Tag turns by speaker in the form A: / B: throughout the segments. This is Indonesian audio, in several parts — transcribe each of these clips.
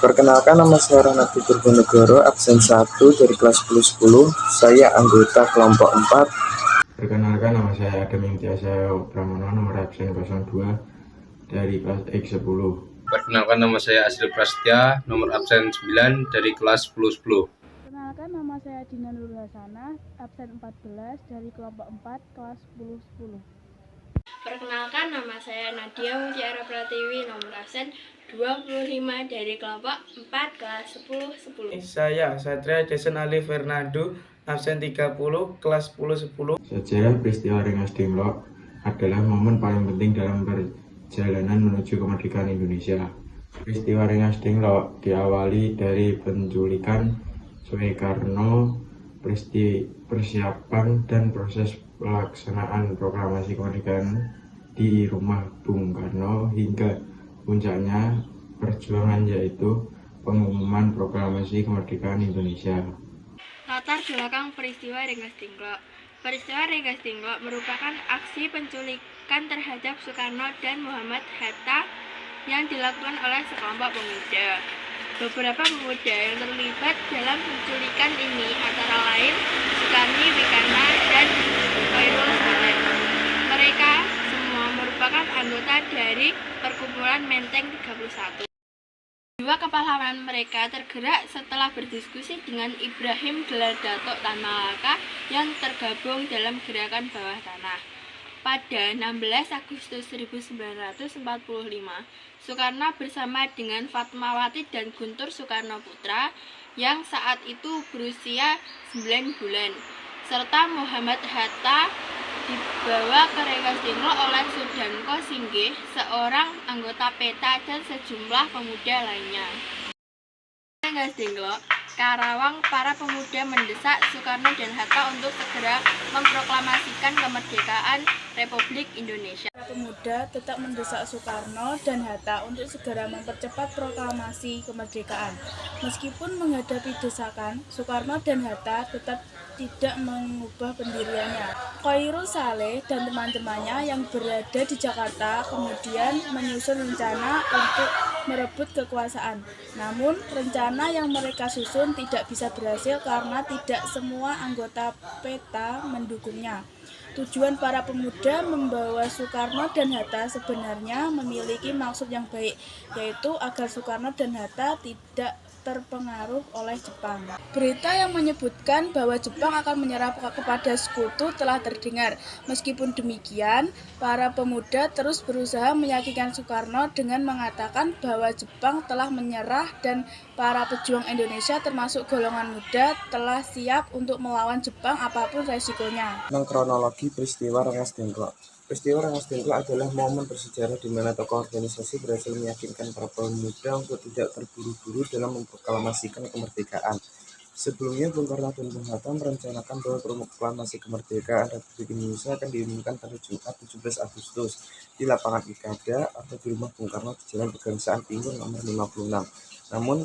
A: Perkenalkan, nama saya Ranati Purwonegoro, absen 1 dari kelas 10-10. Saya anggota kelompok 4.
B: Perkenalkan, nama saya Adam Imtiasa Pramono, nomor absen 02 dari kelas X10.
C: Perkenalkan, nama saya Asril Prasetya, nomor absen 9 dari kelas 10-10.
D: Perkenalkan, nama saya Dina Nurul Hasanah, absen 14 dari kelompok 4 kelas 10-10.
E: Perkenalkan, nama saya Nadia Mutiara Pratiwi, nomor absen 25 dari kelompok 4 kelas 10-10.
F: Saya Satria Jason Ali Fernando, absen 30 kelas 10-10.
B: Sejarah peristiwa Rengas Dengklok adalah momen paling penting dalam perjalanan menuju kemerdekaan Indonesia. Peristiwa Rengas Dengklok diawali dari penculikan Soekarno, persiapan dan proses pelaksanaan proklamasi kemerdekaan di rumah Bung Karno hingga puncaknya perjuangan, yaitu pengumuman proklamasi kemerdekaan Indonesia.
E: Latar belakang peristiwa Rengas Dengklok. Peristiwa Rengas Dengklok merupakan aksi penculikan terhadap Soekarno dan Muhammad Hatta yang dilakukan oleh sekelompok pemuda. Beberapa pemuda yang terlibat dalam penculikan ini antara lain Sukarni Wikana dan Khairul Saleh. Mereka semua merupakan anggota dari perkumpulan Menteng 31. Jiwa kepahlawanan mereka tergerak setelah berdiskusi dengan Ibrahim gelar Datuk Tan Malaka yang tergabung dalam gerakan bawah tanah. Pada 16 Agustus 1945, Soekarno bersama dengan Fatmawati dan Guntur Soekarno Putra yang saat itu berusia 9 bulan, serta Muhammad Hatta dibawa ke Rengas Dengklok oleh Sudanko Singgih, seorang anggota PETA dan sejumlah pemuda lainnya. Rengas Dengklok, Karawang, para pemuda mendesak Soekarno dan Hatta untuk segera memproklamasikan kemerdekaan Republik Indonesia.
D: Para pemuda tetap mendesak Soekarno dan Hatta untuk segera mempercepat proklamasi kemerdekaan. Meskipun menghadapi desakan, Soekarno dan Hatta tetap tidak mengubah pendiriannya. Khairul Saleh dan teman-temannya yang berada di Jakarta kemudian menyusun rencana untuk merebut kekuasaan. Namun, rencana yang mereka susun tidak bisa berhasil karena tidak semua anggota PETA mendukungnya. Tujuan para pemuda membawa Soekarno dan Hatta sebenarnya memiliki maksud yang baik, yaitu agar Soekarno dan Hatta tidak terpengaruh oleh Jepang. Berita yang menyebutkan bahwa Jepang akan menyerah kepada sekutu telah terdengar. Meskipun demikian, para pemuda terus berusaha meyakinkan Soekarno dengan mengatakan bahwa Jepang telah menyerah dan para pejuang Indonesia termasuk golongan muda telah siap untuk melawan Jepang apapun resikonya.
A: Kronologi peristiwa Rengas Dengklok. Peristiwa Rengas Dengklok adalah momen bersejarah di mana tokoh organisasi berhasil meyakinkan para pemuda untuk tidak terburu-buru dalam memproklamasikan kemerdekaan. Sebelumnya, Bung Karno dan Bung Hatta merencanakan bahwa proklamasi kemerdekaan Republik Indonesia akan diumumkan pada Jumat 17 Agustus di lapangan Ikada atau di rumah Bung Karno di Jalan Pegangsaan Timur nomor 56. Namun,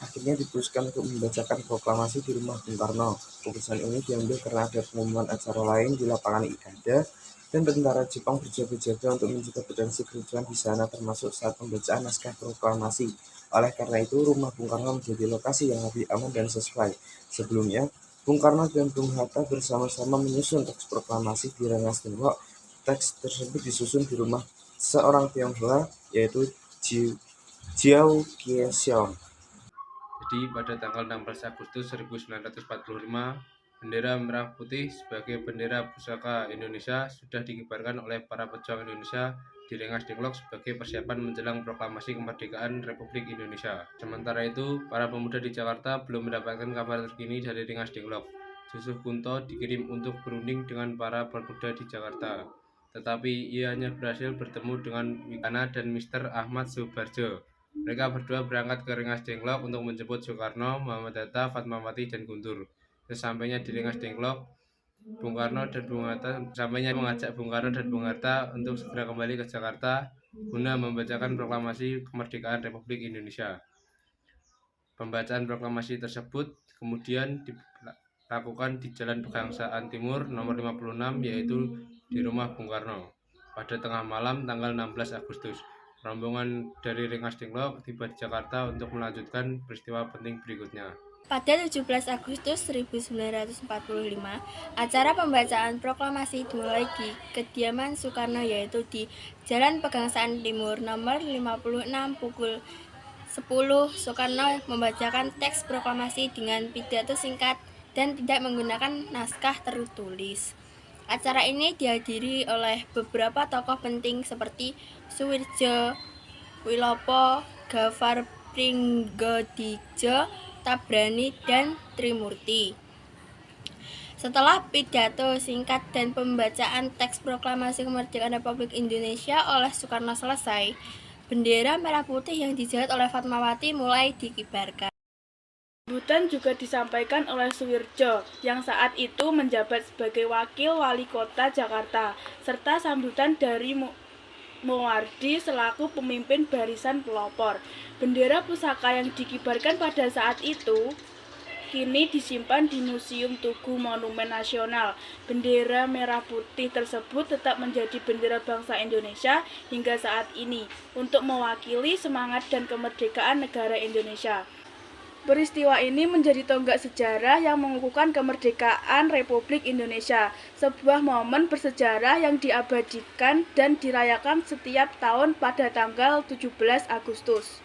A: akhirnya diputuskan untuk membacakan proklamasi di rumah Bung Karno. Keputusan ini diambil karena ada pengumuman acara lain di lapangan Ikada dan tentara Jepang berjaga-jaga untuk mencegah potensi kericuan di sana, termasuk saat pembacaan naskah proklamasi. Oleh karena itu, rumah Bung Karno menjadi lokasi yang lebih aman dan sesuai. Sebelumnya, Bung Karno dan Bung Hatta bersama-sama menyusun teks proklamasi di Rengas Dengklok. Teks tersebut disusun di rumah seorang Tionghoa, yaitu Jiao Kieseong.
C: Jadi pada tanggal 16 Agustus 1945, bendera merah putih sebagai bendera pusaka Indonesia sudah dikibarkan oleh para pejuang Indonesia di Rengas Dengklok sebagai persiapan menjelang proklamasi kemerdekaan Republik Indonesia. Sementara itu, para pemuda di Jakarta belum mendapatkan kabar terkini dari Rengas Dengklok. Yusuf Kunto dikirim untuk berunding dengan para pemuda di Jakarta, tetapi ia hanya berhasil bertemu dengan Wikana dan Mr. Ahmad Subarjo. Mereka berdua berangkat ke Rengas Dengklok untuk menjemput Soekarno, Muhammad Hatta, Fatmawati, dan Guntur. Sesampainya di Rengas Dengklok, Bung Karno dan Bung Hatta mengajak Bung Karno dan Bung Hatta untuk segera kembali ke Jakarta guna membacakan proklamasi kemerdekaan Republik Indonesia. Pembacaan proklamasi tersebut kemudian dilakukan di Jalan Pegangsaan Timur nomor 56, yaitu di rumah Bung Karno pada tengah malam tanggal 16 Agustus. Rombongan dari Rengas Dengklok tiba di Jakarta untuk melanjutkan peristiwa penting berikutnya.
E: Pada 17 Agustus 1945, acara pembacaan proklamasi dimulai di kediaman Soekarno, yaitu di Jalan Pegangsaan Timur nomor 56 pukul 10. Soekarno membacakan teks proklamasi dengan pidato singkat dan tidak menggunakan naskah tertulis. Acara ini dihadiri oleh beberapa tokoh penting seperti Suwirjo Wilopo, Gafar Pringgodija, Tabrani, dan Trimurti. Setelah pidato singkat dan pembacaan teks proklamasi kemerdekaan Republik Indonesia oleh Soekarno selesai, bendera merah putih yang dijahit oleh Fatmawati mulai dikibarkan.
D: Sambutan juga disampaikan oleh Suwirjo yang saat itu menjabat sebagai Wakil Wali Kota Jakarta, serta sambutan dari Mowardi selaku pemimpin barisan pelopor. Bendera pusaka yang dikibarkan pada saat itu kini disimpan di Museum Tugu Monumen Nasional. Bendera merah putih tersebut tetap menjadi bendera bangsa Indonesia hingga saat ini untuk mewakili semangat dan kemerdekaan negara Indonesia. Peristiwa ini menjadi tonggak sejarah yang mengukuhkan kemerdekaan Republik Indonesia, sebuah momen bersejarah yang diabadikan dan dirayakan setiap tahun pada tanggal 17 Agustus.